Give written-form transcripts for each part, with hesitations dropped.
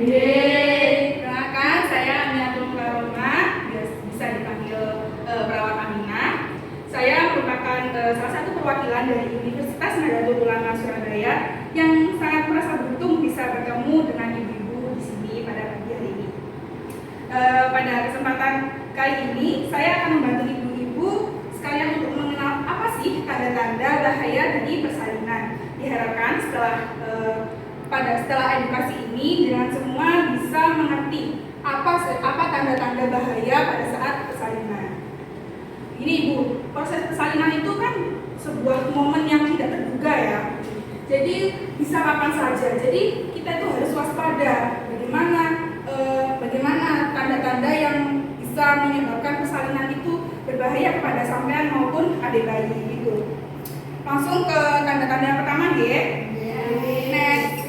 Perkenalkan, saya Aminatul Karoma, bisa dipanggil perawat Aminah. Saya merupakan salah satu perwakilan dari Universitas Nahdlatul Ulama Surabaya yang sangat merasa beruntung bisa bertemu dengan ibu-ibu di sini pada pagi hari ini. Pada kesempatan kali ini, saya akan membantu ibu-ibu sekalian untuk mengenal apa sih tanda-tanda bahaya dari persalinan. Diharapkan setelah edukasi ini, dengan semua bisa mengerti apa tanda-tanda bahaya pada saat persalinan. Ini Ibu, proses persalinan itu kan sebuah momen yang tidak terduga ya. Jadi bisa kapan saja. Jadi kita itu harus waspada. Bagaimana tanda-tanda yang bisa menyebabkan persalinan itu berbahaya kepada sampean maupun adik bayi gitu. Langsung ke tanda-tanda yang pertama, Next.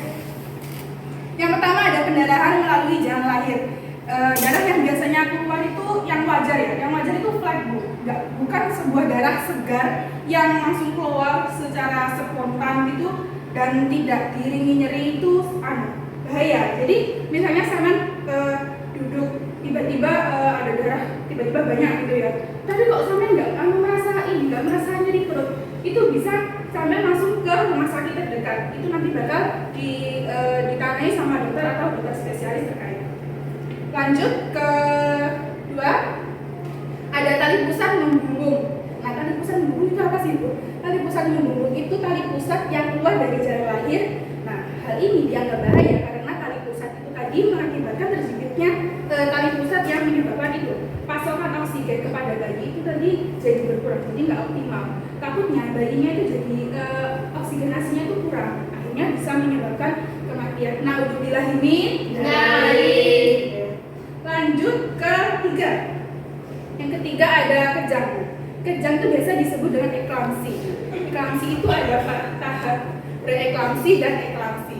Yang pertama ada pendarahan melalui jalan lahir. Darah yang biasanya keluar itu yang wajar ya. Yang wajar itu flat, Bu. Bukan sebuah darah segar yang langsung keluar secara spontan gitu dan tidak diiringi nyeri itu bahaya. Jadi misalnya sampean duduk tiba-tiba ada darah tiba-tiba banyak gitu ya. Tapi kok sampean nggak merasa nyeri perut, itu bisa sampean langsung ke rumah sakit terdekat. Itu nanti bakal ditanyai sama dokter atau dokter spesialis terkait. Lanjut ke dua, ada tali pusat membumbung. Nah, tali pusat membumbung itu apa sih, Bu? Tali pusat membumbung itu tali pusat yang keluar dari jalan lahir. Nah, hal ini dianggap bahaya karena tali pusat itu tadi mengakibatkan terjepitnya tali pusat yang menyebabkan itu pasokan oksigen kepada bayi itu tadi jadi berkurang, jadi nggak optimal. Takutnya bayinya itu jadi oksigenasinya itu kurang, akhirnya bisa menyebabkan kematian. Naudzubillah min dzalik. Lanjut ke tiga. Yang ketiga ada kejang. Kejang itu biasa disebut dengan eklamsi. Eklamsi itu ada tahap preeklamsi dan eklamsi.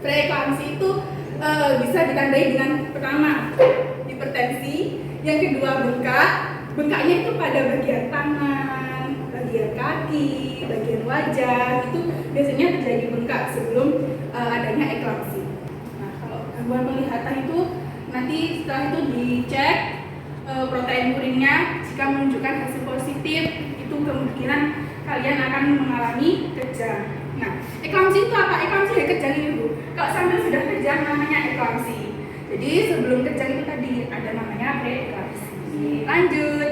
Preeklamsi itu bisa ditandai dengan pertama hipertensi, yang kedua bengkak. Bengkaknya itu pada bagian tangan, bagian kaki, bagian wajah, itu biasanya terjadi bengkak sebelum adanya eklamsi. Nah, kalau gangguan penglihatan itu nanti setelah itu dicek protein urinnya, jika menunjukkan hasil positif itu kemungkinan kalian akan mengalami kejang. Nah, eklamsi itu apa? Eklamsi ya kejang ini, Bu. Kalau sampai sudah kejang namanya eklamsi. Jadi sebelum kejang itu tadi ada namanya preeklamsi. Lanjut.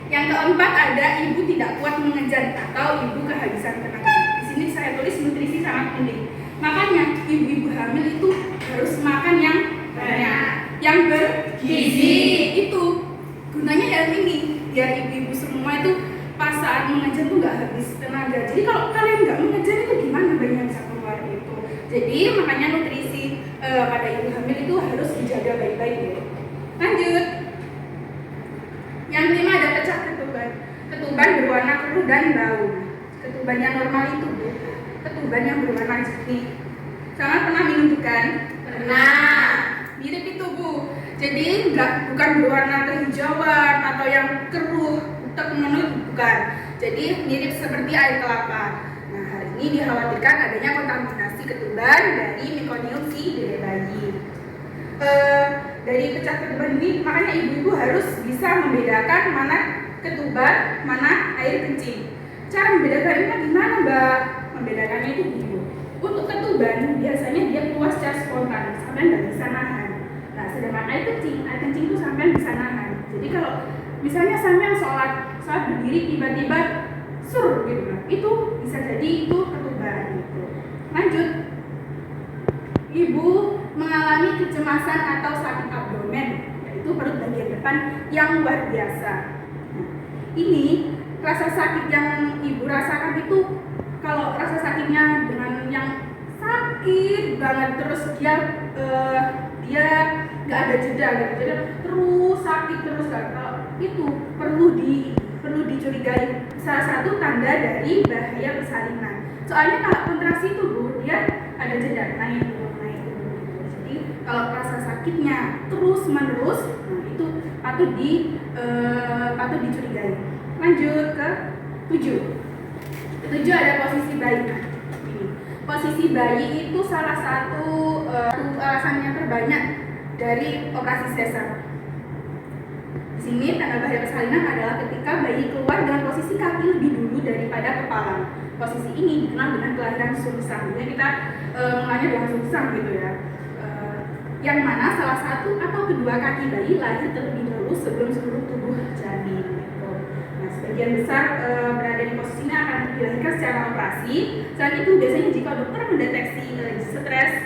Yang keempat ada ibu tidak kuat mengejan atau ibu kehabisan tenaga. Di sini saya tulis nutrisi sangat penting. Makanya ibu-ibu hamil itu harus makan yang banyak, yang bergizi. Itu gunanya ya ini, biar ibu-ibu semua itu pas saat mengejan tuh nggak habis tenaga. Jadi kalau kalian nggak mengejan itu gimana bayinya bisa keluar gitu. Jadi makanya nutrisi pada ibu hamil itu harus dijaga baik-baik ya. Lanjut. Yang kelima ada pecah ketuban. Ketuban berwarna keruh dan bau. Ketuban yang normal itu, Bu. Ketuban yang berwarna jernih. Sama pernah minum bukan? Pernah. Mirip itu, Bu. Jadi bukan berwarna kehijauan atau yang keruh, bukan. Jadi mirip seperti air kelapa. Nah, hari ini dikhawatirkan adanya kontaminasi ketuban dari Meconium si dede bayi. Dari pecah ketuban ini, makanya ibu-ibu harus bisa membedakan mana ketuban, mana air kencing. Cara membedakannya gimana, Mbak? Membedakannya itu gitu. Untuk ketuban biasanya dia keluar secara spontan, sampai nggak bisa nahan. Nah, sedangkan air kencing itu sampai bisa nahan. Jadi kalau misalnya sampai sholat berdiri tiba-tiba sur gitu, itu bisa jadi itu ketuban gitu. Lanjut. Ibu mengalami kecemasan atau sakit abdomen, yaitu perut bagian depan yang luar biasa. Nah, ini rasa sakit yang ibu rasakan itu, kalau rasa sakitnya dengan yang sakit banget terus dia nggak ada jeda gitu, terus sakit terus kan, kalau itu perlu dicurigai, salah satu tanda dari bahaya persalinan. Soalnya kalau kontrasi itu, Bu, dia ada jeda naik turun. Jadi kalau rasa sakitnya terus menerus, nah itu patut dicurigai. Lanjut ke 7. 7 ada posisi bayi. Nah, ini posisi bayi itu salah satu alasan yang terbanyak dari operasi sesar. Di sini tanda bahaya persalinan adalah ketika bayi keluar dengan posisi kaki lebih dulu daripada kepala. Posisi ini dikenal dengan kelahiran sungsang. Jadi kita mengenalnya dengan sungsang gitu ya. Yang mana salah satu atau kedua kaki bayi lahir terlebih dahulu sebelum seluruh tubuh janin. Gitu. Nah, sebagian besar berada di posisi ini akan dilahirkan secara operasi. Selain itu biasanya jika dokter mendeteksi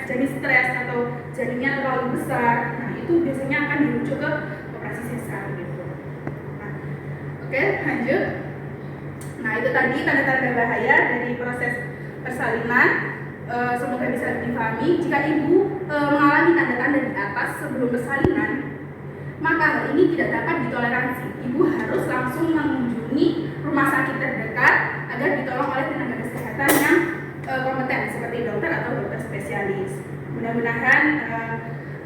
janin stres atau janinnya terlalu besar, nah itu biasanya akan dirujuk ke operasi sesar gitu. Nah, oke, lanjut. Nah, itu tadi tanda-tanda bahaya dari proses persalinan. Semoga bisa dipahami. Jika ibu mengalami tanda-tanda di atas sebelum persalinan, maka hal ini tidak dapat ditoleransi. Ibu harus langsung mengunjungi rumah sakit terdekat agar ditolong oleh tenaga kesehatan yang kompeten seperti dokter atau dokter spesialis. Mudah-mudahan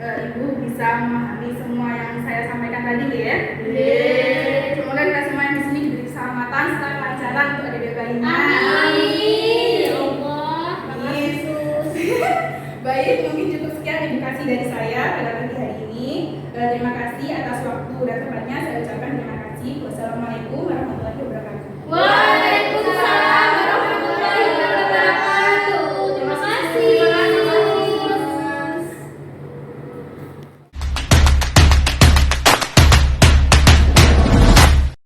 ibu bisa memahami semua yang saya sampaikan tadi ya. Semoga kita semua yang di sini diberi keselamatan serta kelancaran untuk adik-adik bayinya. Baik, mungkin cukup sekian edukasi dari saya pada pagi hari ini. Terima kasih atas waktu dan tempatnya. Saya ucapkan terima kasih. Wassalamualaikum warahmatullahi wabarakatuh.